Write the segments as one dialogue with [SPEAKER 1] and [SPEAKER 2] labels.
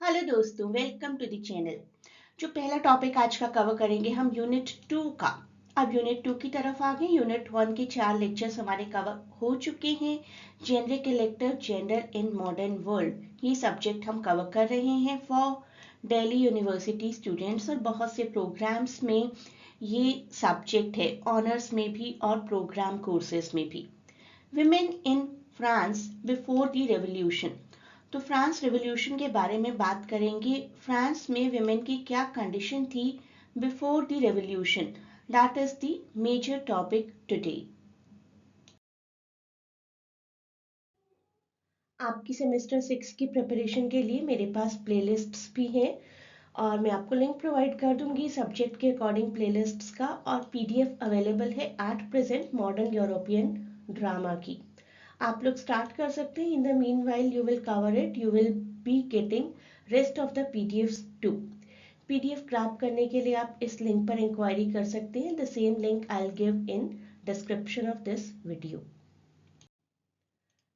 [SPEAKER 1] Hello दोस्तों, welcome to the channel. जो पहला टॉपिक आज का कवर करेंगे हम यूनिट 2 का। अब यूनिट 2 की तरफ आ गए। यूनिट 1 के 4 लेक्चर्स हमारे कवर हो चुके हैं। Generic elective gender in modern world, ये सब्जेक्ट हम कवर कर रहे हैं फॉर दिल्ली यूनिवर्सिटी स्टूडेंट्स, और बहुत से प्रोग्राम्स में ये सब्जेक्ट है, ऑनर्स में भी और प्रोग्राम कोर्सेज में भी। Women in France before the revolution. तो फ्रांस रेवोल्यूशन के बारे में बात करेंगे। फ्रांस में विमेन की क्या कंडीशन थी before the revolution, that is the major topic today. आपकी सेमेस्टर 6 की प्रिपरेशन के लिए मेरे पास प्लेलिस्ट्स भी हैं, और मैं आपको लिंक प्रोवाइड कर दूंगी सब्जेक्ट के अकॉर्डिंग प्लेलिस्ट्स का, और पीडीएफ अवेलेबल है at present modern European drama की। आप लोग स्टार्ट कर सकते हैं। In the meanwhile you will cover it, you will be getting rest of the PDF too. PDF grab करने के लिए आप इस लिंक पर इंक्वायरी कर सकते हैं। The same link I will give in description of this video.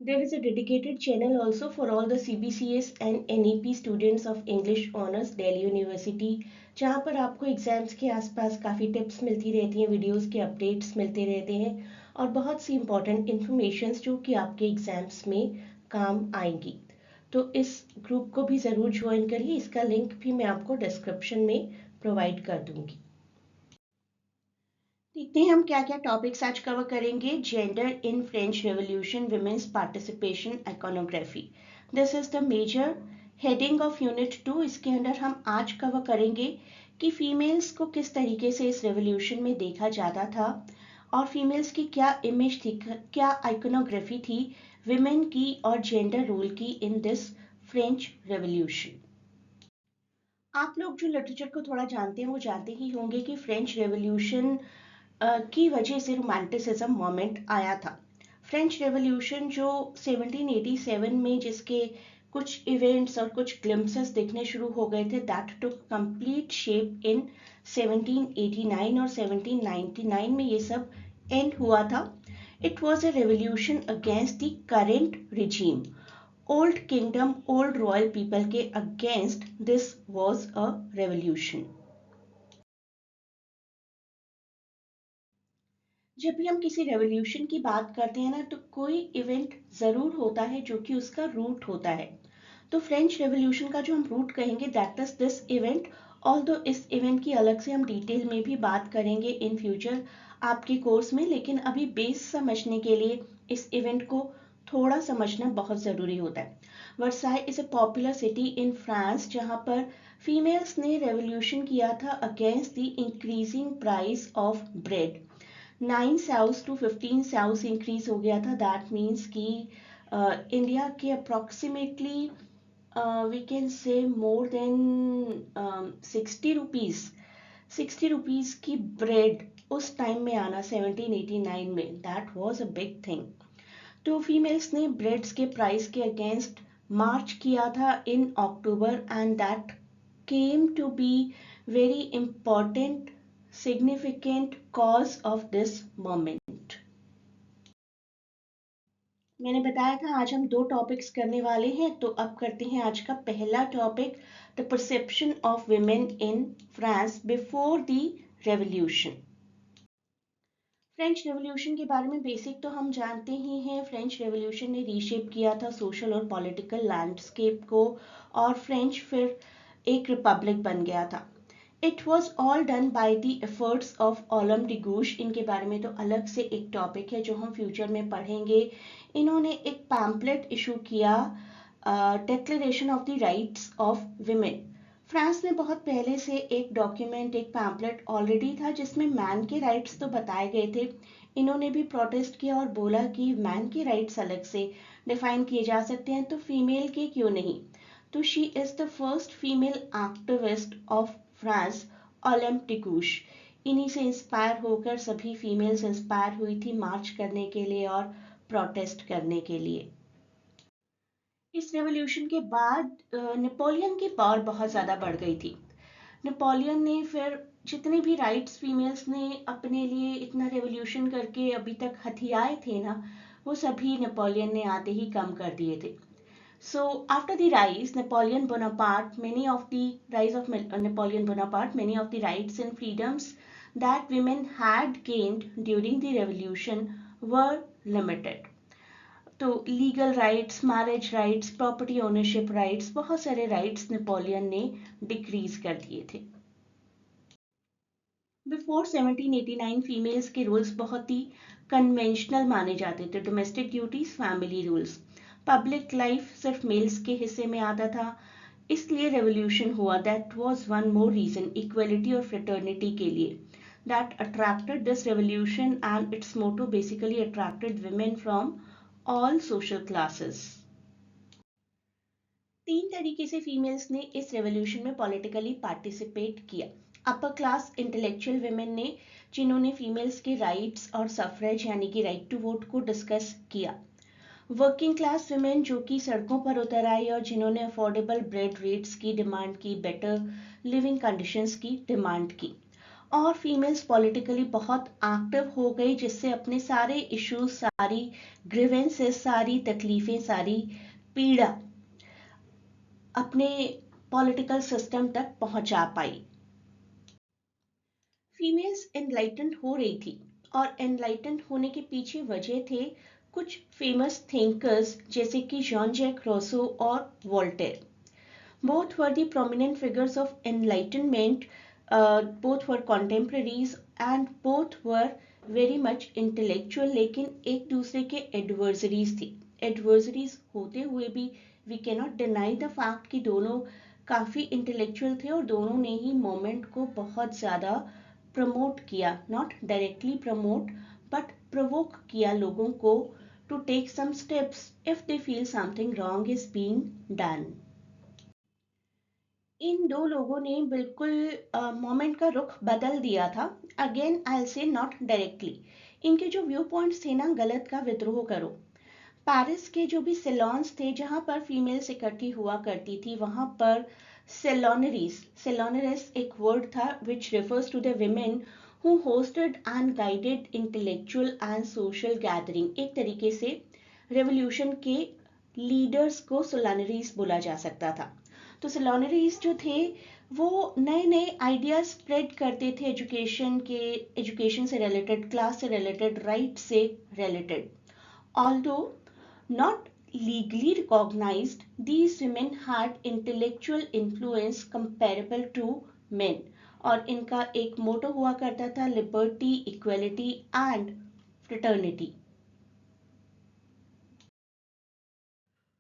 [SPEAKER 1] There is a dedicated channel also for all the CBCS and NEP students of English Honours Delhi University, जहाँ पर आपको exams के आसपास काफ़ी tips मिलती रहती हैं, videos के अपडेट्स मिलते रहते हैं, और बहुत सी इंपॉर्टेंट इन्फॉर्मेशंस जो कि आपके एग्जाम्स में काम आएंगी। तो इस ग्रुप को भी ज़रूर ज्वाइन करिए। इसका लिंक भी मैं आपको डिस्क्रिप्शन में प्रोवाइड कर दूंगी। देखते हैं हम क्या क्या टॉपिक्स आज कवर करेंगे। Gender in French revolution, women's participation, iconography, this is the major heading of unit 2। इसके अंदर हम आज कवर करेंगे कि फीमेल्स को किस तरीके से इस रेवोल्यूशन में देखा जाता था, और फीमेल्स की क्या इमेज थी, क्या आइकोनोग्राफी थी विमेन की और जेंडर रोल की इन दिस फ्रेंच रेवोल्यूशन। आप लोग जो लिटरेचर को थोड़ा जानते हैं वो जानते ही होंगे कि फ्रेंच रेवोल्यूशन की वजह से रोमांटिसिज्म मोमेंट आया था। फ्रेंच रेवोल्यूशन जो 1787 में, जिसके कुछ इवेंट्स और कुछ ग्लिम्पसेस दिखने शुरू हो गए थे, that took complete shape in 1789, और 1799 में ये सब एंड हुआ था। It was a revolution against the current regime, old kingdom, old royal people के against this was a revolution. जब भी हम किसी रेवोल्यूशन की बात करते हैं ना, तो कोई इवेंट जरूर होता है जो कि उसका रूट होता है। तो फ्रेंच रेवोल्यूशन का जो हम रूट कहेंगे, that is this event. Although इस इवेंट की अलग से हम डिटेल में भी बात करेंगे इन फ्यूचर आपके कोर्स में, लेकिन अभी बेस समझने के लिए इस इवेंट को थोड़ा समझना बहुत ज़रूरी होता है। Versailles is a popular city in France, जहाँ पर फीमेल्स ने रेवोल्यूशन किया था against the increasing price of bread. 9 sous to 15 sous increase हो गया था। दैट मीन्स कि इंडिया के approximately we can say more than 60 rupees, 60 rupees की ब्रेड उस टाइम में आना 1789 में, that was a big thing. तो फीमेल्स ने ब्रेड्स के प्राइस के अगेंस्ट मार्च किया था in October, and that came to be very important significant cause of this moment. मैंने बताया था आज हम दो टॉपिक्स करने वाले हैं, तो अब करते हैं आज का पहला topic, the perception of women in France before the revolution. French revolution के बारे में बेसिक तो हम जानते ही हैं। फ्रेंच रेवोल्यूशन ने रीशेप किया था सोशल और पॉलिटिकल लैंडस्केप को, और फ्रेंच फिर एक रिपब्लिक बन गया था। It was all done by the efforts of Olympe de Gouges. इनके बारे में तो अलग से एक टॉपिक है जो हम फ्यूचर में पढ़ेंगे। इन्होंने एक पैम्पलेट इशू किया, declaration of the rights of women. France में बहुत पहले से एक डॉक्यूमेंट, एक पैम्पलेट ऑलरेडी था जिसमें मैन के राइट्स तो बताए गए थे। इन्होंने भी प्रोटेस्ट किया और बोला कि मैन के राइट्स अलग से डिफाइन किए जा सकते हैं, तो फीमेल के क्यों नहीं। तो she is the first female activist of France, Olympe de Gouges. इन्हीं से इंस्पायर होकर सभी फीमेल्स इंस्पायर हुई थी मार्च करने के लिए और प्रोटेस्ट करने के लिए। इस रेवोल्यूशन के बाद नेपोलियन की पावर बहुत ज़्यादा बढ़ गई थी। नेपोलियन ने फिर जितने भी राइट्स फीमेल्स ने अपने लिए इतना रेवोल्यूशन करके अभी तक हथियाए थे ना, वो सभी नेपोलियन ने आते ही कम कर दिए थे। So after the rise, Napoleon Bonaparte, many of the rise of Napoleon Bonaparte, many of the rights and freedoms that women had gained during the revolution were limited. तो legal rights, marriage rights, property ownership rights, बहुत सारे rights Napoleon ने decrease कर दिए थे. Before 1789 females के rules बहुत ही conventional माने जाते थे. Domestic duties, family rules, public life सिर्फ मेल्स के हिस्से में आता था. इसलिए रेवोल्यूशन हुआ. That was one more reason, equality और फ्रेटर्निटी के लिए, that attracted this revolution, and its motto basically attracted women from all social classes. 3 तरीके से फीमेल्स ने इस रेवोल्यूशन में पॉलिटिकली पार्टिसिपेट किया. अपर क्लास इंटेलेक्चुअल वुमेन ने, जिन्होंने फीमेल्स के राइट्स और सफरेज यानी कि राइट टू वोट को डिस्कस किया. वर्किंग क्लास वुमेन जो कि सड़कों पर उतर आई और जिन्होंने अफोर्डेबल ब्रेड रेट्स की डिमांड की, बेटर लिविंग कंडीशंस की डिमांड की. और फीमेल्स पॉलिटिकली बहुत एक्टिव हो गई, जिससे अपने सारे इश्यूज, सारी ग्रीवेंसेस, सारी तकलीफें, सारी पीड़ा अपने पॉलिटिकल सिस्टम तक पहुंचा पाई. फीमेल्स एनलाइटेंड हो रही थी, और एनलाइटेंड होने के पीछे वजह थे कुछ फेमस थिंकर्स जैसे कि जॉन जैक रोसो और Voltaire. Both were the prominent figures of enlightenment, both were contemporaries and both were very much intellectual, लेकिन एक दूसरे के adversaries थी. Adversaries होते हुए भी we cannot deny the fact कि दोनों काफी intellectual थे और दोनों ने ही movement को बहुत ज़्यादा promote किया. Not directly promote but provoke किया लोगों को to take some steps if they feel something wrong is being done. इन दो लोगों ने बिल्कुल मोमेंट का रुख बदल दिया था. अगेन आई से नॉट डायरेक्टली. इनके जो व्यू पॉइंट्स थे ना, गलत का विद्रोह करो. पेरिस के जो भी सेलॉन्स थे जहां पर फीमेल्स इकट्ठी हुआ करती थी, वहां पर सेलोनरीज एक वर्ड था which refers to the women who hosted and guided intellectual and social gathering. एक तरीके से रेवोल्यूशन के लीडर्स को सोलानरीज बोला जा सकता था. तो सेलोनरीज जो थे वो नए नए आइडियाज स्प्रेड करते थे एजुकेशन से रिलेटेड, क्लास से रिलेटेड, राइट से related. Although not legally recognized, these women had intellectual influence comparable to men. और इनका एक मोटो हुआ करता था लिबर्टी, इक्वलिटी एंड फ्रेटर्निटी.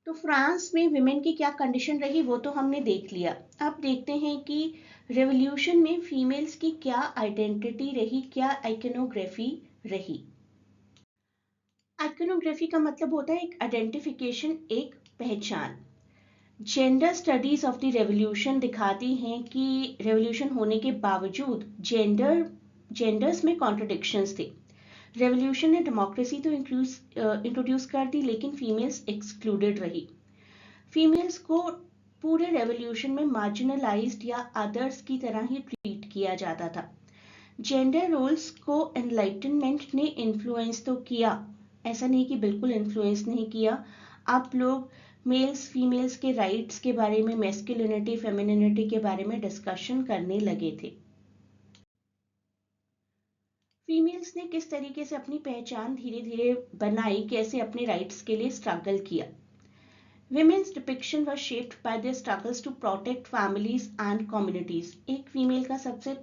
[SPEAKER 1] तो फ्रांस में विमेन की क्या कंडीशन रही वो तो हमने देख लिया. अब देखते हैं कि रेवोल्यूशन में फीमेल्स की क्या आइडेंटिटी रही, क्या आइकनोग्राफी रही. आइकनोग्राफी का मतलब होता है एक आइडेंटिफिकेशन, एक पहचान. Gender studies of the revolution दिखाती हैं कि रेवोल्यूशन होने के बावजूद जेंडर्स में कॉन्ट्रडिक्शंस थे. रेवोल्यूशन ने डेमोक्रेसी तो इंट्रोड्यूस कर दी, लेकिन फीमेल्स एक्सक्लूडेड रही. फीमेल्स को पूरे रेवोल्यूशन में मार्जिनलाइज्ड या अदर्स की तरह ही ट्रीट किया जाता था. जेंडर रोल्स को एनलाइटनमेंट ने इन्फ्लुएंस तो किया, ऐसा नहीं कि बिल्कुल इन्फ्लुएंस नहीं किया. आप लोग मेल्स फीमेल्स के राइट्स के बारे में, मैस्कुलिनिटी फेमिनिनिटी के बारे में डिस्कशन करने लगे थे. फीमेल्स ने किस तरीके से अपनी पहचान धीरे धीरे बनाई, कैसे अपने राइट्स के लिए स्ट्रगल किया. Women's depiction was shaped by their struggles to protect families and communities. एक फीमेल का सबसे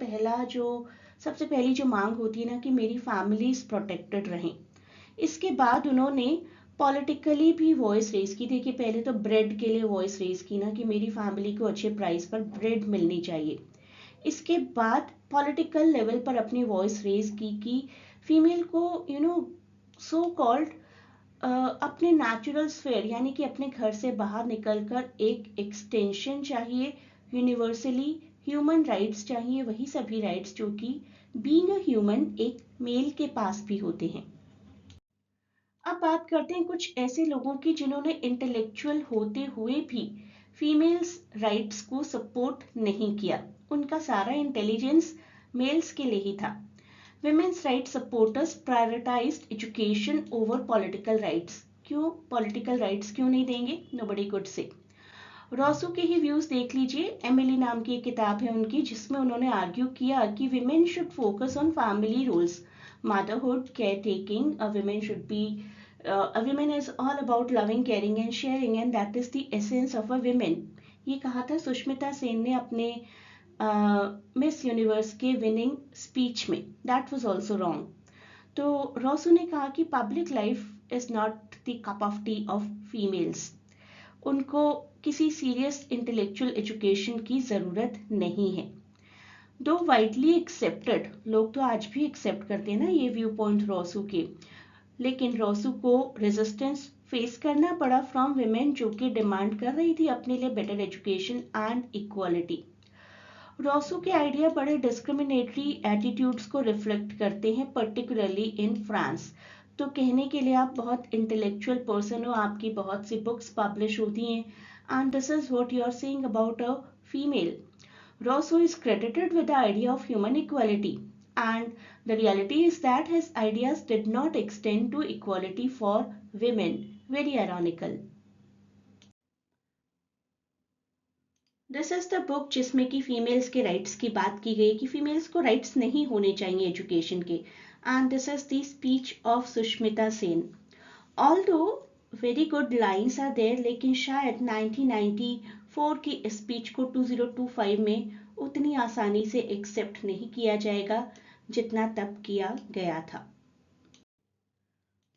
[SPEAKER 1] पहली जो मांग होती है ना कि मेरी फैमिलीज प्रोटेक्टेड रहें. इसके बाद उन्होंने पॉलिटिकली भी वॉइस रेज की. देखिए, पहले तो ब्रेड के लिए वॉइस रेज की ना कि मेरी फैमिली को अच्छे प्राइस पर ब्रेड मिलनी चाहिए. इसके बाद पॉलिटिकल लेवल पर अपनी वॉइस रेज की कि फीमेल को सो कॉल्ड अपने नेचुरल स्फीयर यानी कि अपने घर से बाहर निकलकर एक एक्सटेंशन चाहिए, यूनिवर्सली ह्यूमन राइट्स चाहिए, वही सभी राइट्स जो कि बीइंग अ ह्यूमन एक मेल के पास भी होते हैं. अब बात करते हैं कुछ ऐसे लोगों की जिन्होंने इंटेलेक्चुअल होते हुए भी फीमेल्स राइट्स को सपोर्ट नहीं किया. उनका सारा इंटेलिजेंस मेल्स के लिए ही था. Women's rights supporters prioritized education over political rights. क्यों पॉलिटिकल राइट्स क्यों नहीं देंगे? Nobody could say. रॉसो के ही व्यूज देख लीजिए। एमिली नाम की एक किताब है उनकी, जिसमें उन्होंने आर्ग्यू किया कि women should focus on family roles, motherhood, caretaking. A women should be a woman is all about loving, caring and sharing and that is the essence of a woman। ये कहा था सुष्मिता सेन ने अपने miss universe के winning speech में। That was also wrong. तो रॉसो ने कहा कि public life is not the cup of T of females. उनको किसी सीरियस इंटेलेक्चुअल एजुकेशन की ज़रूरत नहीं है। दो वाइडली एक्सेप्टेड, लोग तो आज भी एक्सेप्ट करते हैं ना ये व्यू पॉइंट रॉसू के, लेकिन रॉसू को रेजिस्टेंस फेस करना पड़ा फ्रॉम विमेन जो कि डिमांड कर रही थी अपने लिए बेटर एजुकेशन एंड इक्वालिटी। रॉसू के आइडिया बड़े डिस्क्रिमिनेटरी एटीट्यूड्स को रिफ्लेक्ट करते हैं, पर्टिकुलरली इन फ्रांस। तो कहने के लिए आप बहुत इंटेलेक्चुअल पर्सन हो, आपकी बहुत सी बुक्स पब्लिश होती हैं, and this is what you are saying about a female. Rousseau is credited with the idea of human equality, and the reality is that his ideas did not extend to equality for women. Very ironical. This is the book जिसमें कि females के rights की बात की गई कि females को rights नहीं होने चाहिए एजुकेशन के, and this is the speech of Sushmita Sen. Although very good lines are there, लेकिन शायद 1994 की स्पीच को 2025 में उतनी आसानी से एक्सेप्ट नहीं किया जाएगा जितना तब किया गया था।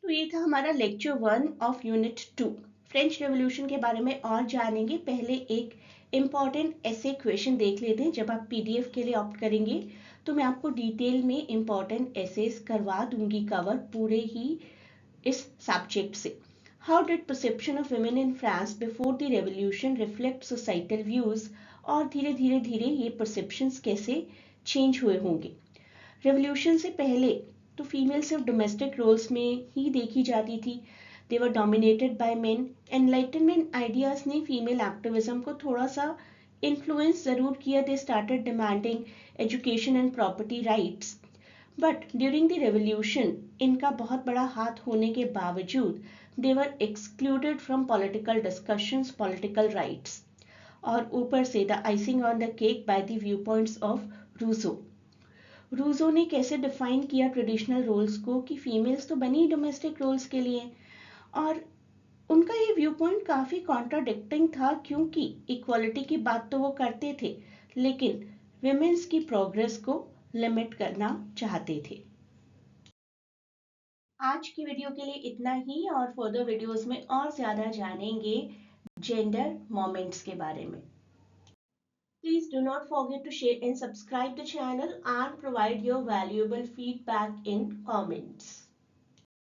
[SPEAKER 1] तो ये था हमारा lecture 1 of unit 2। French revolution के बारे में और जानेंगे। पहले एक इम्पॉर्टेंट ऐसे क्वेश्चन देख लेते हैं। जब आप पीडीएफ के लिए ऑप्ट करेंगे तो मैं आपको डिटेल में इम्पॉर्टेंट एसेस करवा दूंगी कवर पूरे ही इस सब्जेक्ट से। How did perception of women in France before the revolution reflect societal views, और धीरे धीरे धीरे ये परसेप्शंस कैसे चेंज हुए होंगे। रेवोल्यूशन से पहले तो फीमेल सिर्फ डोमेस्टिक रोल्स में ही देखी जाती थी, they were dominated by men. Enlightenment ideas ने फीमेल एक्टिविज्म को थोड़ा सा इन्फ्लुएंस जरूर किया, they started demanding education and property rights, but during the revolution इनका बहुत बड़ा हाथ होने के बावजूद they were excluded from political discussions, political rights, और ऊपर से the icing on the cake by the view points of Rousseau. Rousseau ने कैसे डिफाइन किया ट्रेडिशनल रोल्स को कि फीमेल्स तो बनी डोमेस्टिक रोल्स के लिए, और उनका ये व्यू पॉइंट काफी कॉन्ट्राडिक्टिंग था, क्योंकि इक्वालिटी की बात तो वो करते थे लेकिन विमेन्स की प्रोग्रेस को लिमिट करना चाहते थे। आज की वीडियो के लिए इतना ही, और फर्दर वीडियोस में और ज्यादा जानेंगे जेंडर मोमेंट्स के बारे में। Please do not forget to share and subscribe the channel and provide your valuable feedback in comments.